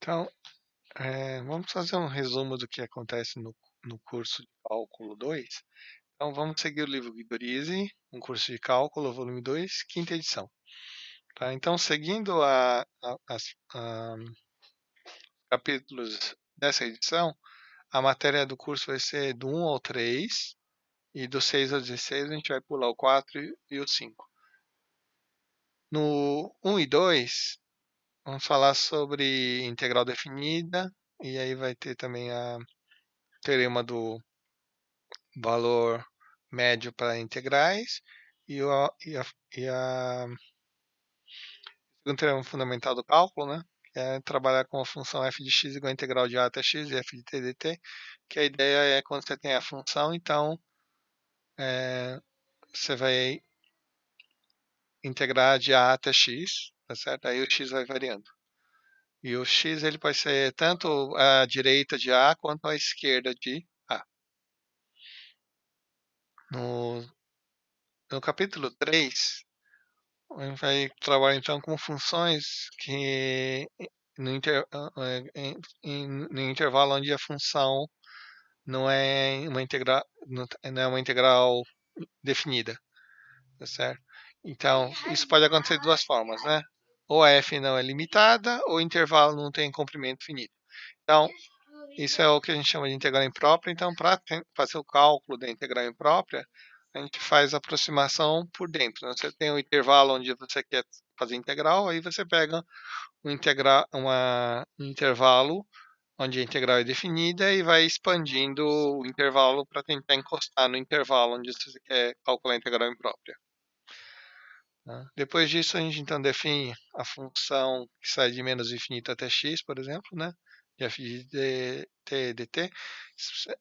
Então, vamos fazer um resumo do que acontece no curso de Cálculo 2. Então, vamos seguir o livro Guidorize, um curso de Cálculo, volume 2, quinta edição. Tá? Então, seguindo capítulos dessa edição, a matéria do curso vai ser do 1 ao 3, e do 6 ao 16 a gente vai pular o 4 e o 5. No 1 e 2, vamos falar sobre integral definida, e aí vai ter também a teorema do valor médio para integrais e, a segundo teorema fundamental do cálculo, né? Que é trabalhar com a função f de x igual a integral de a até x e f de t dt, que a ideia é quando você tem a função, então você vai integrar de a até x, tá certo? Aí o x vai variando. E o x ele pode ser tanto à direita de a quanto à esquerda de a. No, no capítulo 3, a gente vai trabalhar então com funções que no, no intervalo onde a função não é uma integral definida, tá certo? Então, isso pode acontecer de duas formas, né? Ou a f não é limitada, ou o intervalo não tem comprimento finito. Então, isso é o que a gente chama de integral imprópria. Então, para fazer o cálculo da integral imprópria, a gente faz a aproximação por dentro, né? Você tem o intervalo onde você quer fazer integral, aí você pega um intervalo onde a integral é definida e vai expandindo o intervalo para tentar encostar no intervalo onde você quer calcular a integral imprópria. Tá? Depois disso, a gente então define a função que sai de menos infinito até x, por exemplo, né? De f de t dt.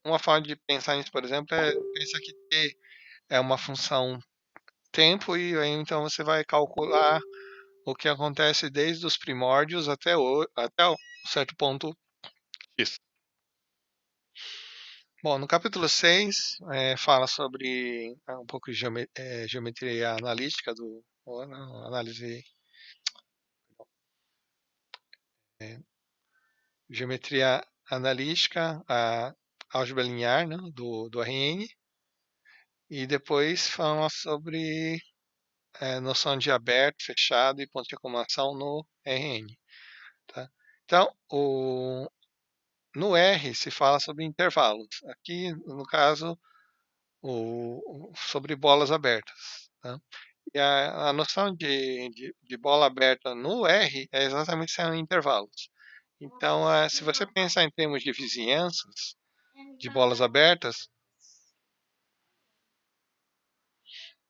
Uma forma de pensar nisso, por exemplo, é pensar que t é uma função tempo e aí então você vai calcular o que acontece desde os primórdios até um certo ponto x. Bom, no capítulo 6, fala sobre um pouco de geometria analítica, ou não, análise, é, geometria analítica, a álgebra linear, né, do RN, e depois fala sobre noção de aberto, fechado e ponto de acumulação no RN. Tá? Então, no R se fala sobre intervalos. Aqui, no caso, sobre bolas abertas. Tá? E a noção de bola aberta no R é exatamente são intervalos. Então, se você pensar em termos de vizinhanças, de bolas abertas,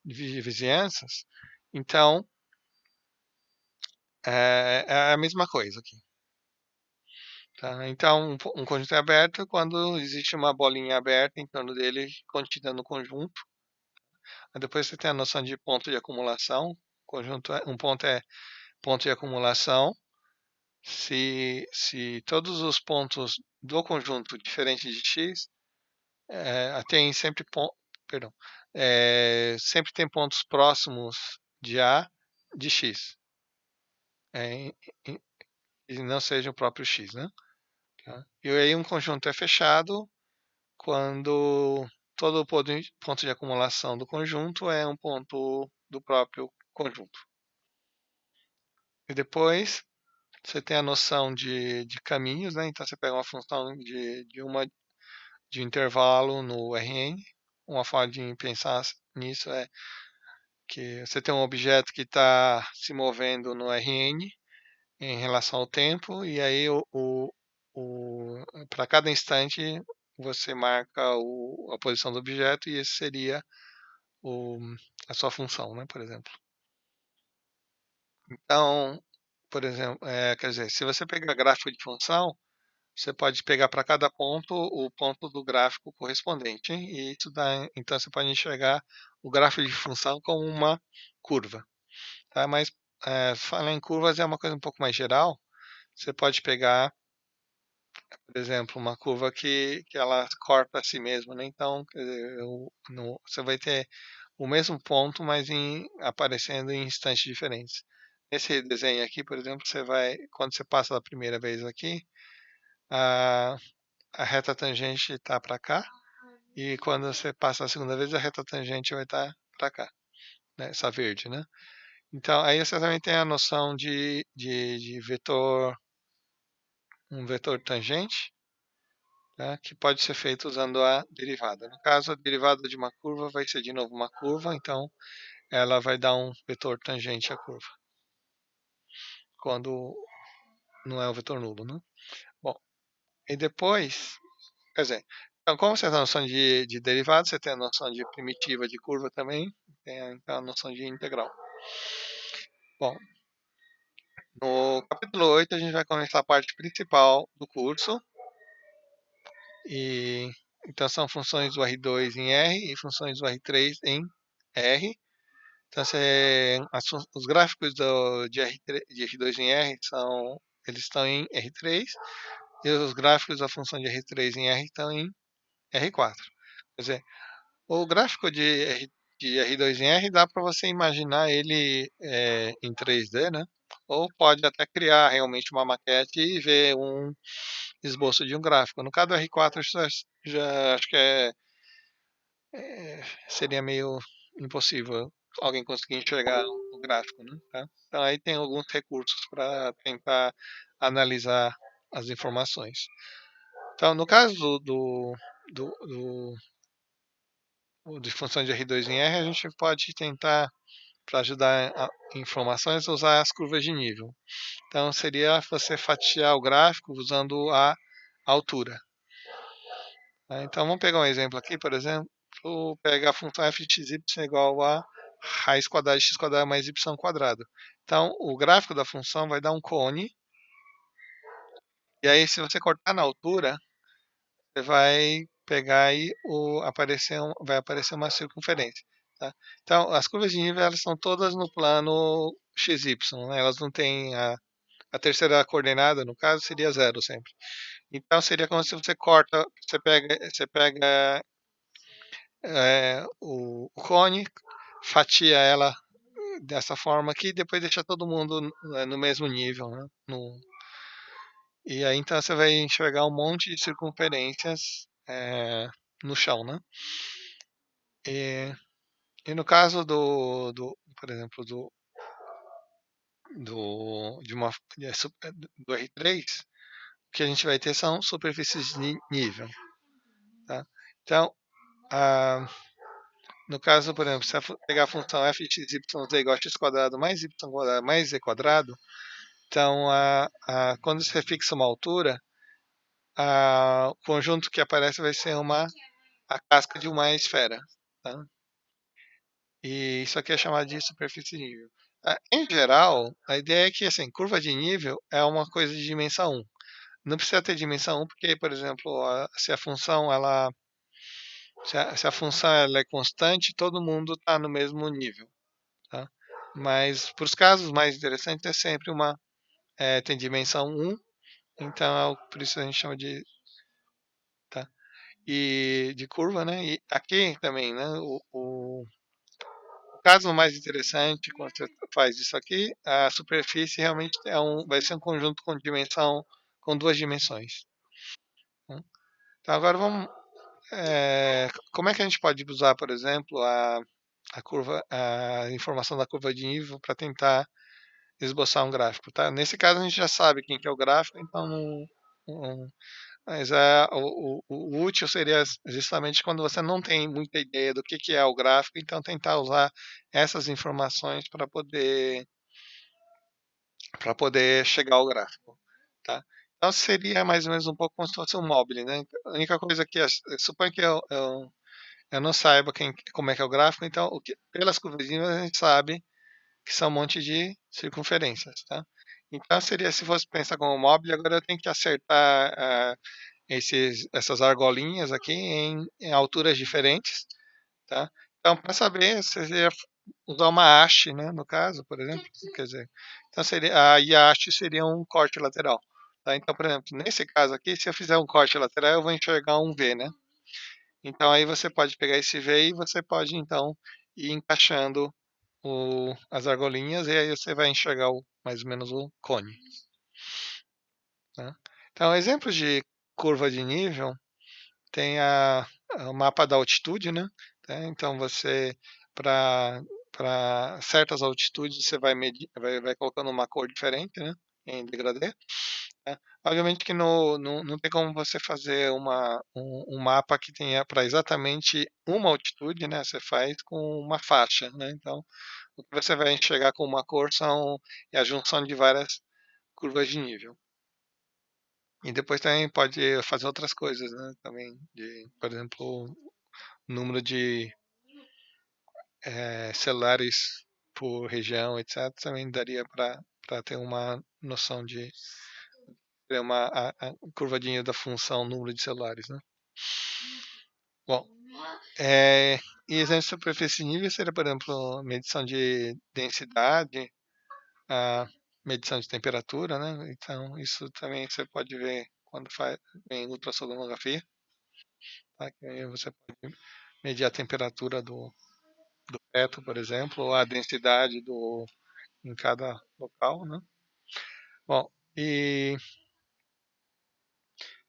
de vizinhanças, então é a mesma coisa aqui. Tá? Então, um conjunto é aberto quando existe uma bolinha aberta em torno dele contida no conjunto. Depois você tem a noção de ponto de acumulação. Um ponto é ponto de acumulação. Se todos os pontos do conjunto diferente de x tem sempre perdão, sempre tem pontos próximos de A de x, é, e não seja o próprio x, né? Tá? E aí um conjunto é fechado quando todo o ponto de acumulação do conjunto é um ponto do próprio conjunto. E depois você tem a noção de caminhos, né? Então você pega uma função de intervalo no Rn. Uma forma de pensar nisso é que você tem um objeto que está se movendo no Rn em relação ao tempo, e aí para cada instante você marca a posição do objeto, e esse seria o, a sua função, né, por exemplo. Então, por exemplo, quer dizer, se você pegar gráfico de função, você pode pegar para cada ponto o ponto do gráfico correspondente, hein? E isso dá, então você pode enxergar o gráfico de função como uma curva. Tá? Mas falar em curvas é uma coisa um pouco mais geral. Você pode pegar, por exemplo, uma curva que ela corta a si mesma, né? Então, quer dizer, você vai ter o mesmo ponto, mas aparecendo em instantes diferentes. nesse desenho aqui, por exemplo, quando você passa a primeira vez aqui, a, a reta tangente está para cá, e quando você passa a segunda vez, a reta tangente vai estar para cá, né? Essa verde, né? Então, aí você também tem a noção de vetor, um vetor tangente, tá? Que pode ser feito usando a derivada. No caso, a derivada de uma curva vai ser de novo uma curva, então ela vai dar um vetor tangente à curva, quando não é um vetor nulo, né? Bom, e depois, quer dizer, então como você tem a noção de derivada, você tem a noção de primitiva de curva também, tem então, a noção de integral. Bom, no capítulo 8 a gente vai começar a parte principal do curso, e então são funções do R2 em R e funções do R3 em R. Então, os gráficos de R2 em R eles estão em R3 e os gráficos da função de R3 em R estão em R4. Quer dizer, o gráfico de R2 em R dá para você imaginar ele em 3D, né? Ou pode até criar realmente uma maquete e ver um esboço de um gráfico. No caso do R4, já acho que seria meio impossível alguém conseguir enxergar o gráfico, né? Tá? Então aí tem alguns recursos para tentar analisar as informações. Então, no caso do, do, de função de R2 em R, a gente pode tentar, para ajudar informações, usar as curvas de nível. Então, seria você fatiar o gráfico usando a altura. Tá? Então, vamos pegar um exemplo aqui, por exemplo, pegar a função f de x y igual a raiz quadrada de x quadrado mais y quadrado. Então, o gráfico da função vai dar um cone, e aí se você cortar na altura, você vai pegar e vai aparecer uma circunferência. Tá? Então, as curvas de nível elas são todas no plano xy, né? Elas não têm a terceira coordenada, no caso, seria zero sempre. Então, seria como se você corta, você pega o cone, fatia ela dessa forma aqui e depois deixa todo mundo no mesmo nível, né? E aí então você vai enxergar um monte de circunferências no chão, né? E, e no caso por exemplo, de uma, do R3, o que a gente vai ter são superfícies de nível. Tá? Então, no caso, por exemplo, se eu pegar a função f de x, y, z igual a x quadrado mais y quadrado mais z quadrado, então, quando você fixa uma altura, o conjunto que aparece vai ser a casca de uma esfera. Tá? E isso aqui é chamado de superfície de nível. Em geral, a ideia é que assim, curva de nível é uma coisa de dimensão 1. Não precisa ter dimensão 1, porque, por exemplo, se a função ela é constante, todo mundo está no mesmo nível. Tá? Mas para os casos mais interessantes é sempre tem dimensão 1, então por isso a gente chama de, tá? E de curva, né? E aqui também, né? O caso mais interessante quando você faz isso aqui, a superfície realmente vai ser um conjunto com duas dimensões. Né? Então agora como é que a gente pode usar, por exemplo, a informação da curva de nível para tentar esboçar um gráfico, tá? Nesse caso a gente já sabe quem que é o gráfico, então não, mas o útil seria justamente quando você não tem muita ideia do que é o gráfico, então tentar usar essas informações para poder chegar ao gráfico, tá? Então seria mais ou menos um pouco como se fosse um mobile, né? A única coisa que suponho que eu não saiba como é que é o gráfico, então pelas curvinhas a gente sabe que são um monte de circunferências, tá? Então seria se fosse pensar como mobile, agora eu tenho que acertar essas argolinhas aqui em alturas diferentes, tá? Então, para saber, você ia usar uma haste, né, no caso, por exemplo, quer dizer, então aí a haste seria um corte lateral, tá? Então, por exemplo, nesse caso aqui, se eu fizer um corte lateral, eu vou enxergar um V, né? Então, aí você pode pegar esse V e você pode, então, ir encaixando as argolinhas e aí você vai enxergar mais ou menos o cone. Tá? Então, exemplos de curva de nível tem o mapa da altitude, né? Tá? Então, você, para certas altitudes, você vai, vai colocando uma cor diferente, né? Em degradê. Né? Obviamente que não tem como você fazer um mapa que tenha para exatamente uma altitude, né? Você faz com uma faixa, né? Então, o que você vai enxergar com uma cor é a junção de várias curvas de nível. E depois também pode fazer outras coisas, né? Também, por exemplo, número de celulares por região, etc. Também daria para ter uma noção de ter a curva de nível da função número de celulares, né? Bom, e exemplo de superfície nível seria, por exemplo, medição de densidade, a medição de temperatura, né? Então, isso também você pode ver quando faz em ultrassonografia, tá? Que aí você pode medir a temperatura do teto, por exemplo, ou a densidade em cada local, né? Bom, e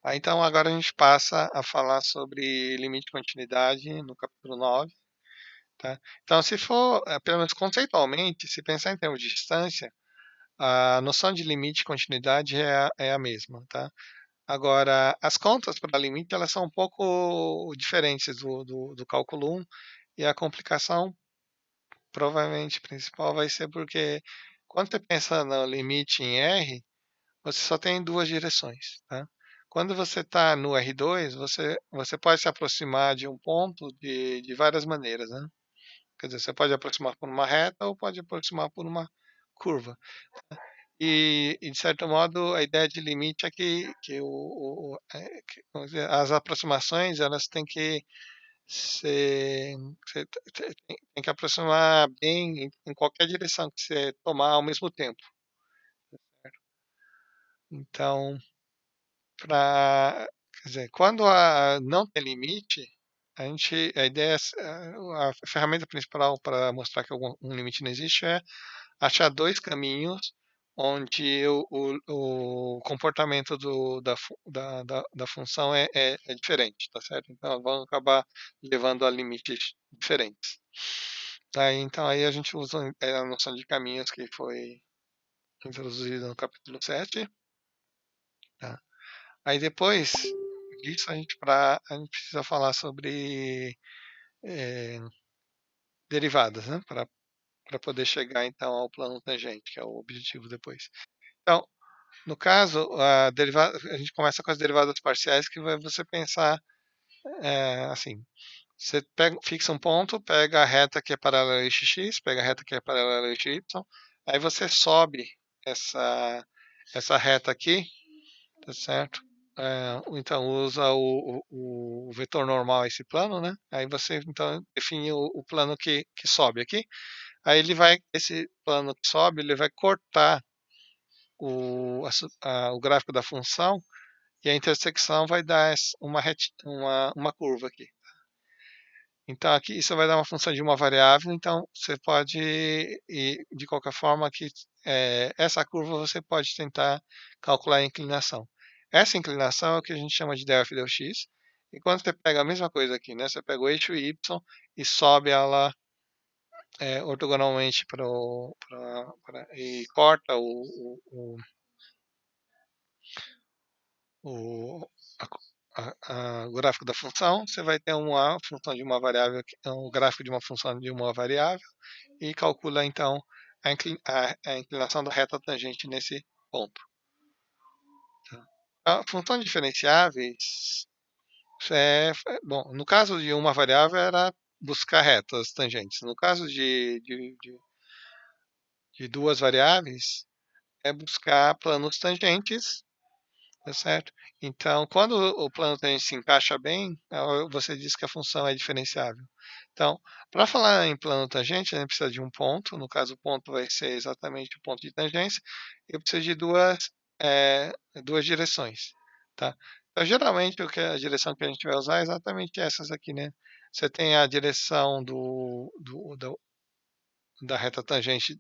aí, então agora a gente passa a falar sobre limite de continuidade no capítulo 9. Tá? Então, se for, pelo menos conceitualmente, se pensar em termos de distância, a noção de limite de continuidade é a mesma. Tá? Agora, as contas para limite elas são um pouco diferentes do cálculo 1 e a complicação provavelmente principal vai ser porque quando você pensa no limite em R, você só tem duas direções. Tá? Quando você está no R2, você pode se aproximar de um ponto de várias maneiras. Né? Quer dizer, você pode aproximar por uma reta ou pode aproximar por uma curva. De certo modo, a ideia de limite é que, vamos dizer, as aproximações elas têm que ser, tem que aproximar bem em qualquer direção que você tomar ao mesmo tempo. Então, quer dizer, quando não tem limite, a ideia, a ferramenta principal para mostrar que um limite não existe é achar dois caminhos onde o comportamento da função é diferente, tá certo? Então, vão acabar levando a limites diferentes. Tá, então, aí a gente usa a noção de caminhos que foi introduzida no capítulo 7. Tá? Aí depois disso, a gente precisa falar sobre eh, derivadas, né? Para poder chegar, então, ao plano tangente, que é o objetivo depois. Então, no caso, a gente começa com as derivadas parciais, que vai você pensar assim: você fixa um ponto, pega a reta que é paralela a eixo x, pega a reta que é paralela a eixo y, aí você sobe essa, essa reta aqui, tá certo? Então usa o vetor normal a esse plano, né? Aí você então define o plano que sobe aqui. Aí esse plano que sobe, ele vai cortar o gráfico da função e a intersecção vai dar uma curva aqui. Então, aqui isso vai dar uma função de uma variável, então você pode, de qualquer forma, essa curva você pode tentar calcular a inclinação. Essa inclinação é o que a gente chama de del del x, e quando você pega a mesma coisa aqui, né, você pega o eixo y e sobe ela ortogonalmente e corta o, o gráfico da função, você vai ter uma função de uma variável, um gráfico de uma função de uma variável, e calcula então a inclinação da reta tangente nesse ponto. Tá? A função de diferenciáveis bom, no caso de uma variável era buscar retas tangentes. No caso de duas variáveis, é buscar planos tangentes. Tá certo? Então, quando o plano tangente se encaixa bem, você diz que a função é diferenciável. Então, para falar em plano tangente, a gente precisa de um ponto, no caso o ponto vai ser exatamente o ponto de tangência, e eu preciso de duas direções. Tá? Então, geralmente, a direção que a gente vai usar é exatamente essas aqui, né? Você tem a direção da reta tangente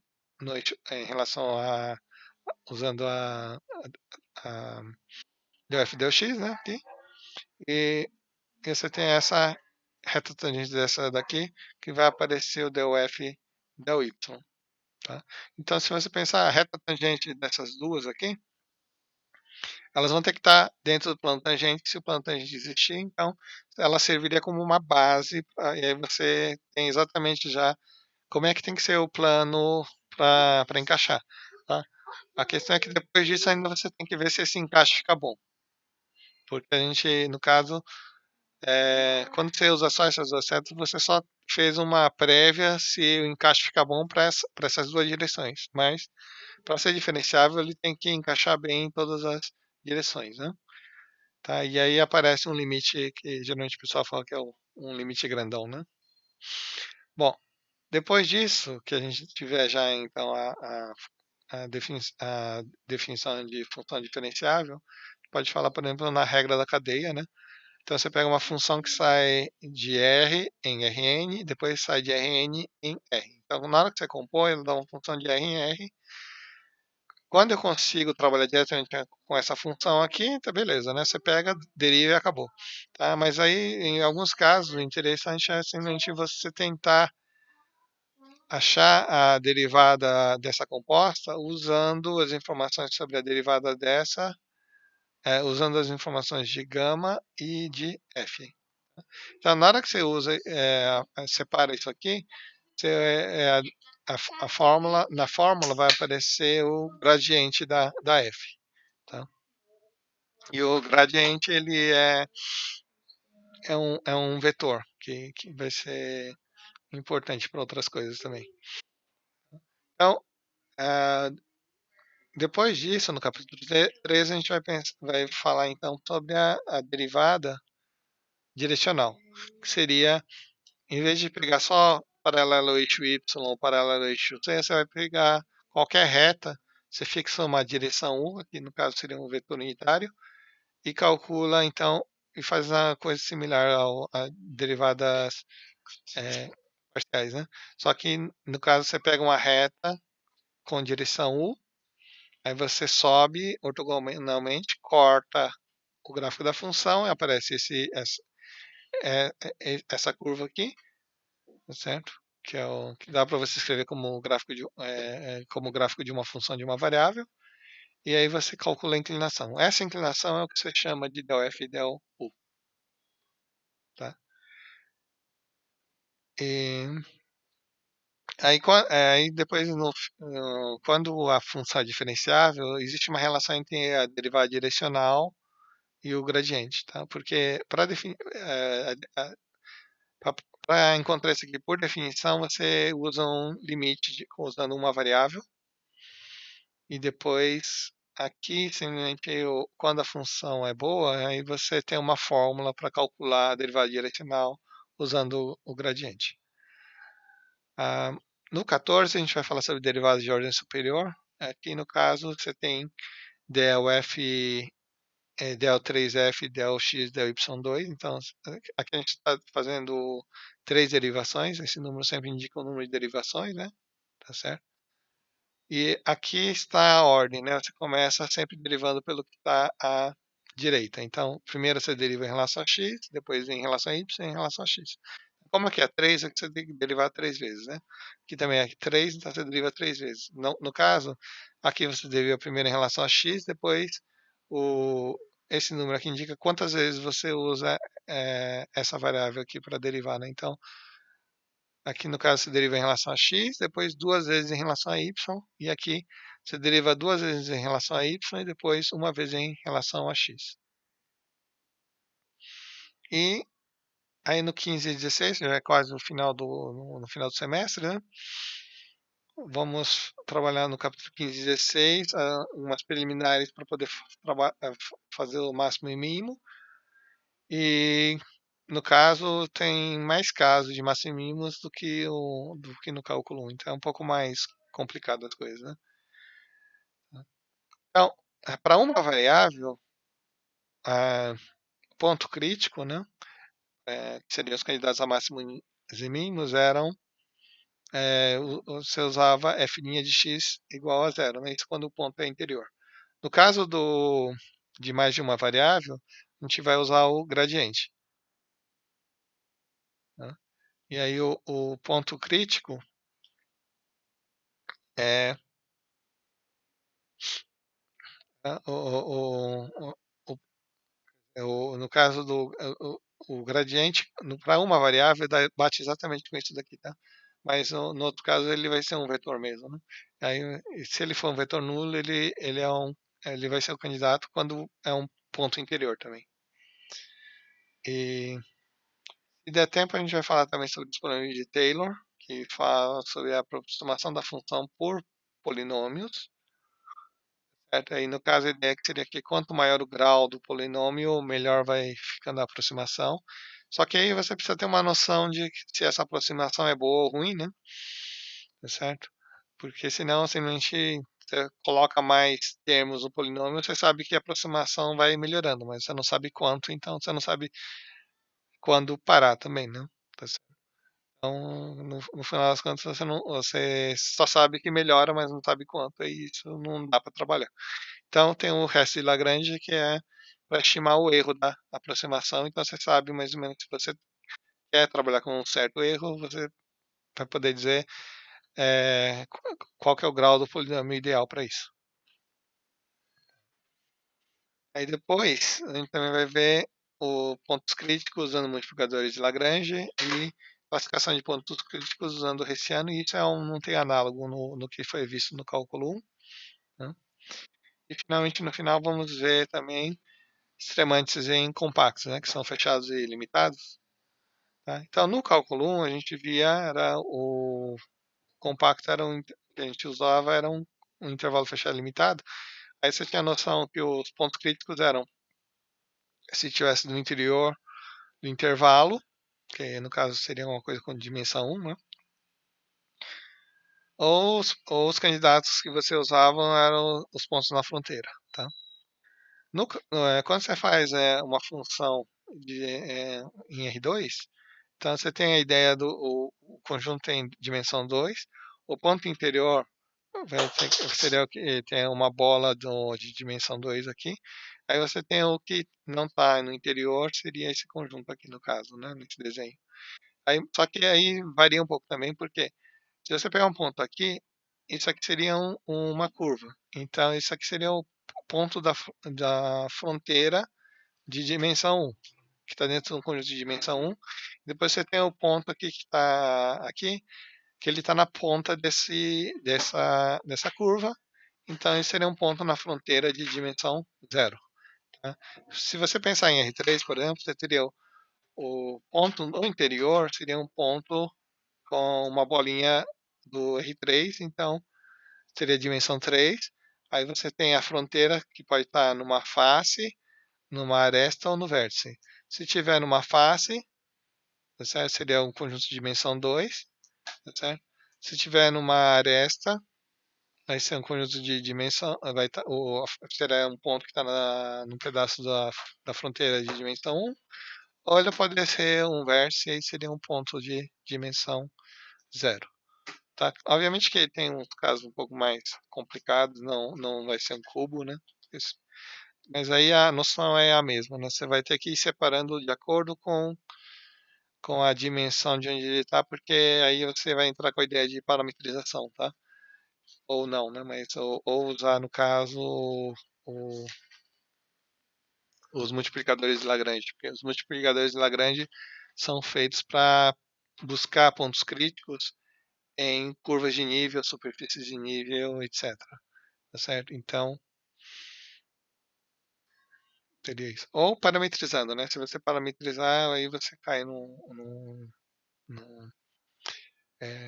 em relação a usando a del f del x, né? Aqui. E você tem essa reta tangente dessa daqui, que vai aparecer o del f del y. Tá? Então, se você pensar a reta tangente dessas duas aqui, elas vão ter que estar dentro do plano tangente, se o plano tangente existir, então ela serviria como uma base, e aí você tem exatamente já como é que tem que ser o plano para encaixar. Tá? A questão é que depois disso ainda você tem que ver se esse encaixe fica bom. Porque a gente, no caso, quando você usa só essas duas setas, você só fez uma prévia se o encaixe fica bom para essas duas direções. Mas para ser diferenciável, ele tem que encaixar bem em todas as direções, né? Tá? E aí aparece um limite que geralmente o pessoal fala que é um limite grandão, né? Bom, depois disso, que a gente tiver já então a definição de função diferenciável, pode falar, por exemplo, na regra da cadeia, né? Então você pega uma função que sai de R em Rn, depois sai de Rn em R. Então, na hora que você compõe, ela dá uma função de R em R. Quando eu consigo trabalhar diretamente com essa função aqui, tá beleza, né? Você pega, deriva e acabou. Tá? Mas aí, em alguns casos, o interessante é simplesmente você tentar achar a derivada dessa composta usando as informações sobre a derivada dessa, usando as informações de gama e de f. Então, na hora que você usa, separa isso aqui, você, a fórmula, na fórmula vai aparecer o gradiente da f. Tá? E o gradiente ele é um vetor que vai ser importante para outras coisas também. Então, ah, depois disso, no capítulo 3, a gente vai falar então sobre a derivada direcional, que seria, em vez de pegar só paralelo ao eixo y ou paralelo ao eixo z, você vai pegar qualquer reta, você fixa uma direção u, que no caso seria um vetor unitário, e calcula então, e faz uma coisa similar a derivadas parciais, né? Só que no caso você pega uma reta com direção u, aí você sobe ortogonalmente, corta o gráfico da função e aparece essa curva aqui, tá certo? Que dá para você escrever como gráfico de uma função de uma variável, e aí você calcula a inclinação. Essa inclinação é o que você chama de del f e del u. Tá? E aí depois, quando a função é diferenciável, existe uma relação entre a derivada direcional e o gradiente, tá? Porque para encontrar isso aqui por definição, você usa um limite usando uma variável e depois aqui, simplesmente, quando a função é boa, aí você tem uma fórmula para calcular a derivada direcional usando o gradiente. Ah, no 14, a gente vai falar sobre derivadas de ordem superior. Aqui, no caso, você tem del f, del 3f, del x, del y2. Então, aqui a gente está fazendo três derivações. Esse número sempre indica o número de derivações, né? Tá certo? E aqui está a ordem, né? Você começa sempre derivando pelo que está à direita. Então, primeiro você deriva em relação a x, depois em relação a y e em relação a x. Como aqui é 3, é que você tem que derivar três vezes, né? Aqui também é 3, então você deriva três vezes. No caso, aqui você deriva primeiro em relação a x, depois esse número aqui indica quantas vezes você usa essa variável aqui para derivar, né? Então, aqui no caso você deriva em relação a x, depois duas vezes em relação a y, e aqui você deriva duas vezes em relação a y e depois uma vez em relação a x. E aí no 15 e 16, já é quase no final do semestre, né? Vamos trabalhar no capítulo 15 e 16, umas preliminares para poder fazer o máximo e mínimo. E no caso, tem mais casos de máximo e mínimos do que no cálculo 1. Então é um pouco mais complicado as coisas, né? Então, para uma variável, ponto crítico, né? Que seriam os candidatos a máximos e mínimos, eram você usava f' de x igual a zero, né? Isso quando o ponto é interior. No caso de mais de uma variável, a gente vai usar o gradiente. Tá? E aí o ponto crítico é tá? No caso o gradiente, para uma variável, bate exatamente com isso daqui, tá? Mas no outro caso ele vai ser um vetor mesmo, né? Aí, se ele for um vetor nulo, ele vai ser o candidato quando é um ponto interior também. E se der tempo, a gente vai falar também sobre os problemas de Taylor, que fala sobre a aproximação da função por polinômios. Certo? Aí, no caso, a ideia que seria que quanto maior o grau do polinômio, melhor vai ficando a aproximação. Só que aí você precisa ter uma noção de se essa aproximação é boa ou ruim, né? Tá certo? Porque senão, simplesmente, você coloca mais termos no polinômio, você sabe que a aproximação vai melhorando, mas você não sabe quanto, então você não sabe quando parar também, né? Tá certo? Então, no final das contas, você só sabe que melhora, mas não sabe quanto, e isso não dá para trabalhar. Então tem o resto de Lagrange, que é para estimar o erro da aproximação. Então você sabe mais ou menos, se você quer trabalhar com um certo erro, você vai poder dizer qual que é o grau do polinômio ideal para isso. Aí depois a gente também vai ver o pontos críticos usando multiplicadores de Lagrange e classificação de pontos críticos usando o Hessiano, e isso não tem análogo no que foi visto no cálculo 1. Né? E finalmente no final vamos ver também extremantes em compactos, né, que são fechados e limitados. Tá? Então, no cálculo 1, a gente via, era o compacto que a gente usava era um intervalo fechado limitado. Aí você tinha a noção que os pontos críticos eram se tivesse no interior do intervalo, que no caso seria uma coisa com dimensão 1, né? Ou os candidatos que você usava eram os pontos na fronteira. Tá? Quando você faz uma função em R2, então você tem a ideia o conjunto tem dimensão 2, o ponto interior seria o que tem uma bola de dimensão 2 aqui, aí você tem o que não está no interior, seria esse conjunto aqui no caso, né, nesse desenho. Só que aí varia um pouco também, porque se você pegar um ponto aqui, isso aqui seria uma curva. Então, isso aqui seria o ponto da fronteira de dimensão 1, que está dentro do conjunto de dimensão 1. Depois você tem o ponto aqui que está aqui, que ele está na ponta dessa curva. Então, esse seria um ponto na fronteira de dimensão 0. Tá? Se você pensar em R3, por exemplo, você teria o ponto no interior, seria um ponto com uma bolinha do R3, então seria dimensão 3. Aí você tem a fronteira que pode estar numa face, numa aresta ou no vértice. Se tiver numa face, tá certo? Seria um conjunto de dimensão 2. Tá certo? Se tiver numa aresta, vai ser um conjunto de dimensão, será um ponto que está num pedaço da fronteira de dimensão 1, ou ele pode ser um vértice, e aí seria um ponto de dimensão 0. Tá? Obviamente que tem uns casos um pouco mais complicados, não vai ser um cubo, né? Mas aí a noção é a mesma, né? Você vai ter que ir separando de acordo com a dimensão de onde ele está, porque aí você vai entrar com a ideia de parametrização, tá? Ou não, né? Mas ou usar, no caso, os multiplicadores de Lagrange, porque os multiplicadores de Lagrange são feitos para buscar pontos críticos em curvas de nível, superfícies de nível, etc. Tá certo? Então, seria isso. Ou parametrizando, né? Se você parametrizar, aí você cai num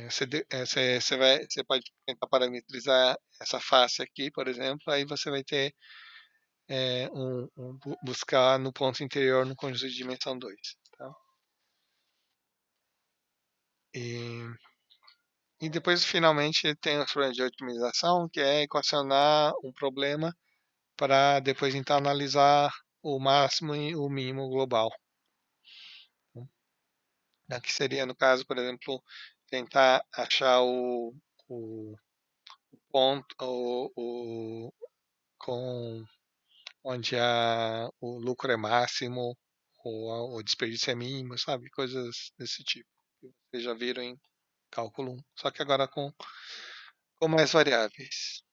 você pode tentar parametrizar essa face aqui, por exemplo, aí você vai ter buscar no ponto interior no conjunto de dimensão 2. Tá? E, e depois, finalmente, tem os problemas de otimização, que é equacionar um problema para depois então analisar o máximo e o mínimo global. Aqui seria, no caso, por exemplo, tentar achar o ponto, com onde o lucro é máximo, ou o desperdício é mínimo, sabe? Coisas desse tipo. Que vocês já viram em cálculo 1, só que agora com mais variáveis.